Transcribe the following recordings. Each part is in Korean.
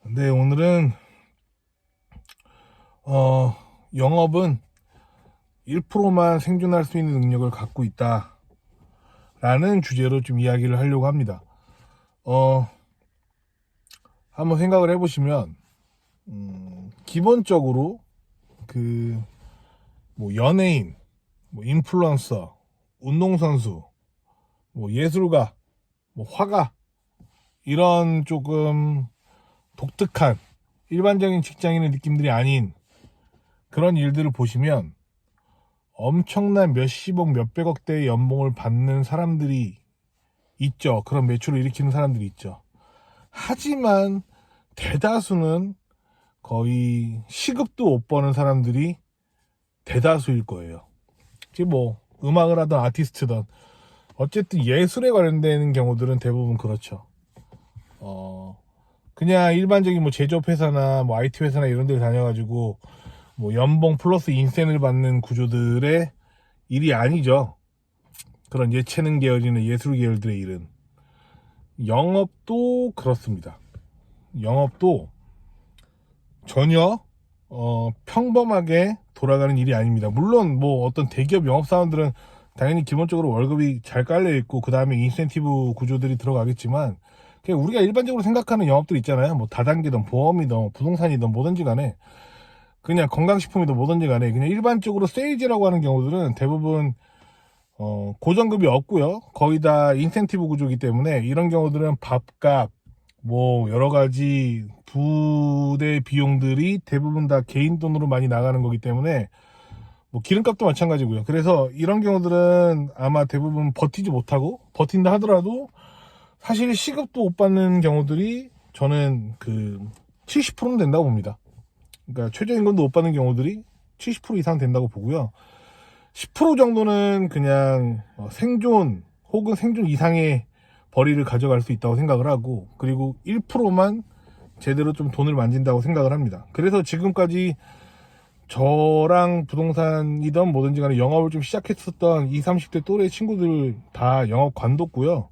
네, 오늘은 영업은 1%만 생존할 수 있는 능력을 갖고 있다라는 주제로 좀 이야기를 하려고 합니다. 어, 한번 생각을 해보시면 기본적으로 그 뭐 연예인, 뭐 인플루언서, 운동선수, 뭐 예술가, 뭐 화가 이런 조금 독특한 일반적인 직장인의 느낌들이 아닌 그런 일들을 보시면 엄청난 몇십억, 몇백억대의 연봉을 받는 사람들이 있죠. 그런 매출을 일으키는 사람들이 있죠. 하지만 대다수는 거의 시급도 못 버는 사람들이 대다수일 거예요. 지금 뭐 음악을 하던 아티스트든 어쨌든 예술에 관련된 경우들은 대부분 그렇죠. 그냥 일반적인 뭐 제조업 회사나 뭐 IT 회사나 이런 데 다녀가지고 뭐 연봉 플러스 인센을 받는 구조들의 일이 아니죠. 그런 예체능 계열이나 예술 계열들의 일은. 영업도 그렇습니다. 영업도 전혀 평범하게 돌아가는 일이 아닙니다. 물론 뭐 어떤 대기업 영업사원들은 당연히 기본적으로 월급이 잘 깔려 있고 그 다음에 인센티브 구조들이 들어가겠지만 그냥 우리가 일반적으로 생각하는 영업들 있잖아요. 뭐 다단계든 보험이든 부동산이든 뭐든지 간에 그냥 건강식품이든 뭐든지 간에 그냥 일반적으로 세일즈라고 하는 경우들은 대부분 고정급이 없고요. 거의 다 인센티브 구조이기 때문에 이런 경우들은 밥값, 뭐 여러 가지 부대 비용들이 대부분 다 개인 돈으로 많이 나가는 거기 때문에 뭐 기름값도 마찬가지고요. 그래서 이런 경우들은 아마 대부분 버티지 못하고 버틴다 하더라도 사실 시급도 못 받는 경우들이 저는 그 70%는 된다고 봅니다. 그러니까 최저임금도 못 받는 경우들이 70% 이상 된다고 보고요. 10% 정도는 그냥 생존 혹은 생존 이상의 벌이를 가져갈 수 있다고 생각을 하고 그리고 1%만 제대로 좀 돈을 만진다고 생각을 합니다. 그래서 지금까지 저랑 부동산이든 뭐든지 간에 영업을 좀 시작했었던 20, 30대 또래 친구들 다 영업 관뒀고요.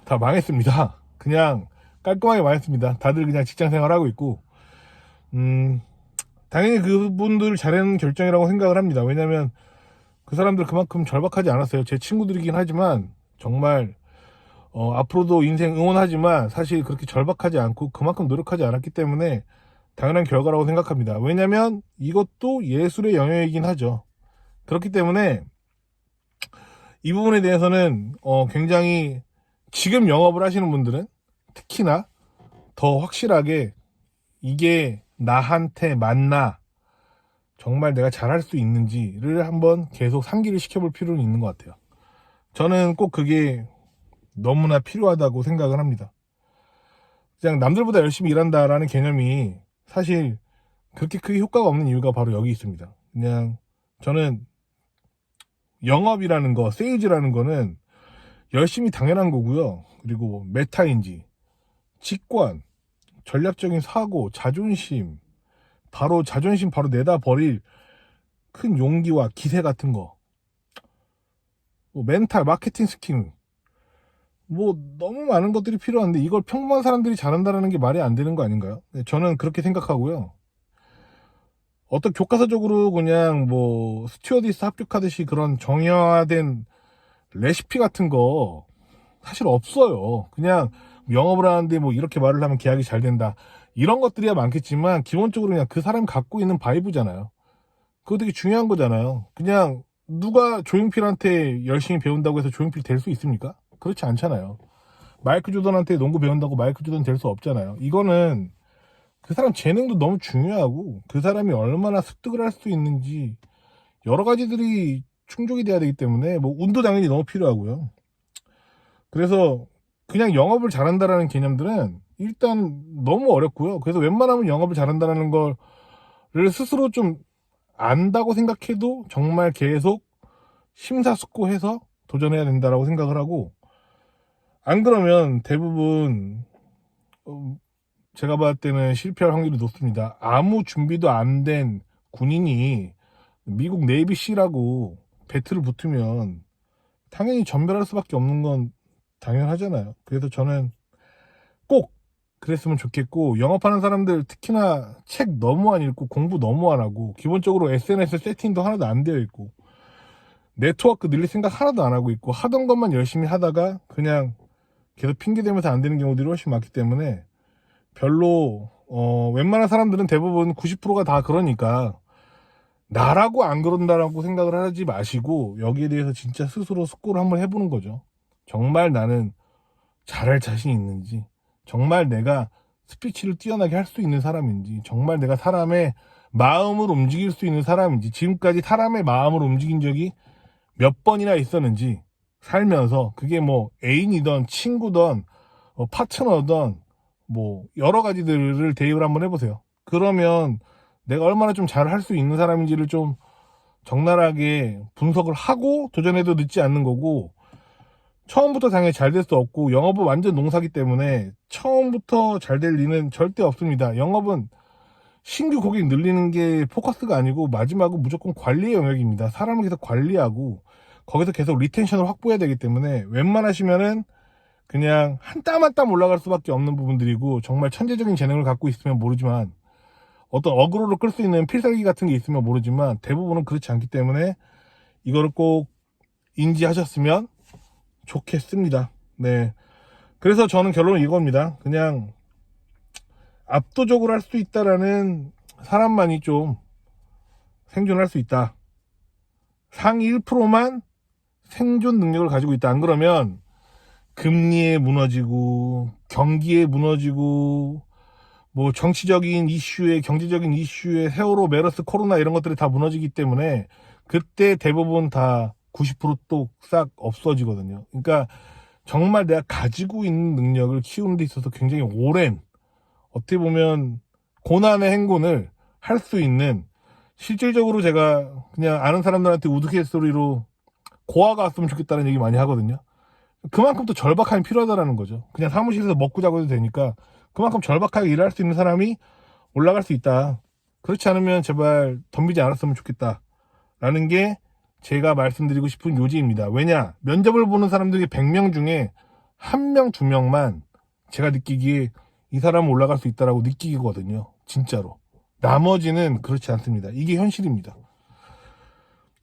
다 망했습니다. 그냥 깔끔하게 망했습니다. 다들 그냥 직장 생활하고 있고 당연히 그분들 잘하는 결정이라고 생각을 합니다. 왜냐면 그 사람들 그만큼 절박하지 않았어요. 제 친구들이긴 하지만 정말 앞으로도 인생 응원하지만 사실 그렇게 절박하지 않고 그만큼 노력하지 않았기 때문에 당연한 결과라고 생각합니다. 왜냐면 이것도 예술의 영역이긴 하죠. 그렇기 때문에 이 부분에 대해서는 굉장히 지금 영업을 하시는 분들은 특히나 더 확실하게 이게 나한테 맞나 정말 내가 잘할 수 있는지를 한번 계속 상기를 시켜볼 필요는 있는 것 같아요. 저는 꼭 그게 너무나 필요하다고 생각을 합니다. 그냥 남들보다 열심히 일한다라는 개념이 사실 그렇게 크게 효과가 없는 이유가 바로 여기 있습니다. 그냥 저는 영업이라는 거, 세일즈라는 거는 열심히 당연한 거고요. 그리고 뭐 메타인지, 직관, 전략적인 사고, 자존심, 바로 자존심 바로 내다 버릴 큰 용기와 기세 같은 거, 뭐 멘탈, 마케팅 스킬, 뭐 너무 많은 것들이 필요한데 이걸 평범한 사람들이 잘한다는 게 말이 안 되는 거 아닌가요? 저는 그렇게 생각하고요. 어떤 교과서적으로 그냥 뭐 스튜어디스 합격하듯이 그런 정형화된 레시피 같은 거 사실 없어요. 그냥 영업을 하는데 뭐 이렇게 말을 하면 계약이 잘 된다. 이런 것들이야 많겠지만 기본적으로 그냥 그 사람이 갖고 있는 바이브잖아요. 그거 되게 중요한 거잖아요. 그냥 누가 조용필한테 열심히 배운다고 해서 조용필 될 수 있습니까? 그렇지 않잖아요. 마이클 조던한테 농구 배운다고 마이클 조던 될 수 없잖아요. 이거는 그 사람 재능도 너무 중요하고 그 사람이 얼마나 습득을 할 수 있는지 여러 가지들이 충족이 돼야 되기 때문에 뭐 운도 당연히 너무 필요하고요. 그래서 그냥 영업을 잘한다라는 개념들은 일단 너무 어렵고요. 그래서 웬만하면 영업을 잘한다라는 거를 스스로 좀 안다고 생각해도 정말 계속 심사숙고해서 도전해야 된다라고 생각을 하고 안 그러면 대부분 제가 봤을 때는 실패할 확률이 높습니다. 아무 준비도 안 된 군인이 미국 네이비시라고 배틀을 붙으면 당연히 전멸할 수밖에 없는 건 당연하잖아요. 그래서 저는 꼭 그랬으면 좋겠고, 영업하는 사람들 특히나 책 너무 안 읽고 공부 너무 안 하고, 기본적으로 SNS 세팅도 하나도 안 되어 있고, 네트워크 늘릴 생각 하나도 안 하고 있고, 하던 것만 열심히 하다가 그냥 계속 핑계대면서 안 되는 경우들이 훨씬 많기 때문에 별로 웬만한 사람들은 대부분 90%가 다 그러니까 나라고 안 그런다라고 생각을 하지 마시고 여기에 대해서 진짜 스스로 숙고를 한번 해보는 거죠. 정말 나는 잘할 자신이 있는지, 정말 내가 스피치를 뛰어나게 할 수 있는 사람인지, 정말 내가 사람의 마음을 움직일 수 있는 사람인지, 지금까지 사람의 마음을 움직인 적이 몇 번이나 있었는지, 살면서 그게 뭐 애인이든 친구든 파트너든 뭐 여러 가지들을 대입을 한번 해보세요. 그러면 내가 얼마나 좀 잘할 수 있는 사람인지를 좀 적나라하게 분석을 하고 도전해도 늦지 않는 거고, 처음부터 당연히 잘 될 수 없고, 영업은 완전 농사기 때문에 처음부터 잘 될 리는 절대 없습니다. 영업은 신규 고객 늘리는 게 포커스가 아니고 마지막은 무조건 관리의 영역입니다. 사람을 계속 관리하고 거기서 계속 리텐션을 확보해야 되기 때문에 웬만하시면은 그냥 한 땀 한 땀 올라갈 수밖에 없는 부분들이고, 정말 천재적인 재능을 갖고 있으면 모르지만, 어떤 어그로를 끌 수 있는 필살기 같은 게 있으면 모르지만 대부분은 그렇지 않기 때문에 이거를 꼭 인지하셨으면 좋겠습니다. 네. 그래서 저는 결론은 이겁니다. 그냥 압도적으로 할 수 있다라는 사람만이 좀 생존할 수 있다. 상위 1%만 생존 능력을 가지고 있다. 안 그러면 금리에 무너지고 경기에 무너지고 뭐 정치적인 이슈에, 경제적인 이슈에, 세월호, 메르스, 코로나 이런 것들이 다 무너지기 때문에 그때 대부분 다 90%또 싹 없어지거든요. 그러니까 정말 내가 가지고 있는 능력을 키우는 데 있어서 굉장히 오랜, 어떻게 보면 고난의 행군을 할 수 있는, 실질적으로 제가 그냥 아는 사람들한테 우스갯소리로 고아가 왔으면 좋겠다는 얘기 많이 하거든요. 그만큼 또 절박함이 필요하다는 거죠. 그냥 사무실에서 먹고 자고 해도 되니까 그만큼 절박하게 일할 수 있는 사람이 올라갈 수 있다. 그렇지 않으면 제발 덤비지 않았으면 좋겠다 라는 게 제가 말씀드리고 싶은 요지입니다. 왜냐, 면접을 보는 사람들이 100명 중에 1명, 2명만 제가 느끼기에 이 사람은 올라갈 수 있다라고 느끼거든요. 진짜로. 나머지는 그렇지 않습니다. 이게 현실입니다.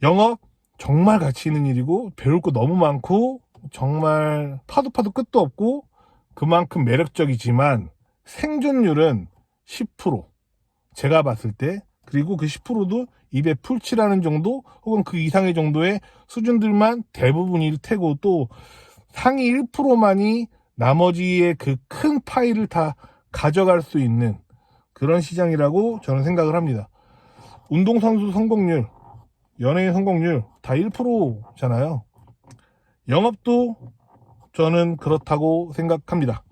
영업 정말 가치 있는 일이고 배울 거 너무 많고 정말 파도 끝도 없고 그만큼 매력적이지만 생존율은 10%, 제가 봤을 때. 그리고 그 10%도 입에 풀칠하는 정도 혹은 그 이상의 정도의 수준들만 대부분일 테고, 또 상위 1%만이 나머지의 그 큰 파일을 다 가져갈 수 있는 그런 시장이라고 저는 생각을 합니다. 운동선수 성공률, 연예인 성공률 다 1%잖아요. 영업도 저는 그렇다고 생각합니다.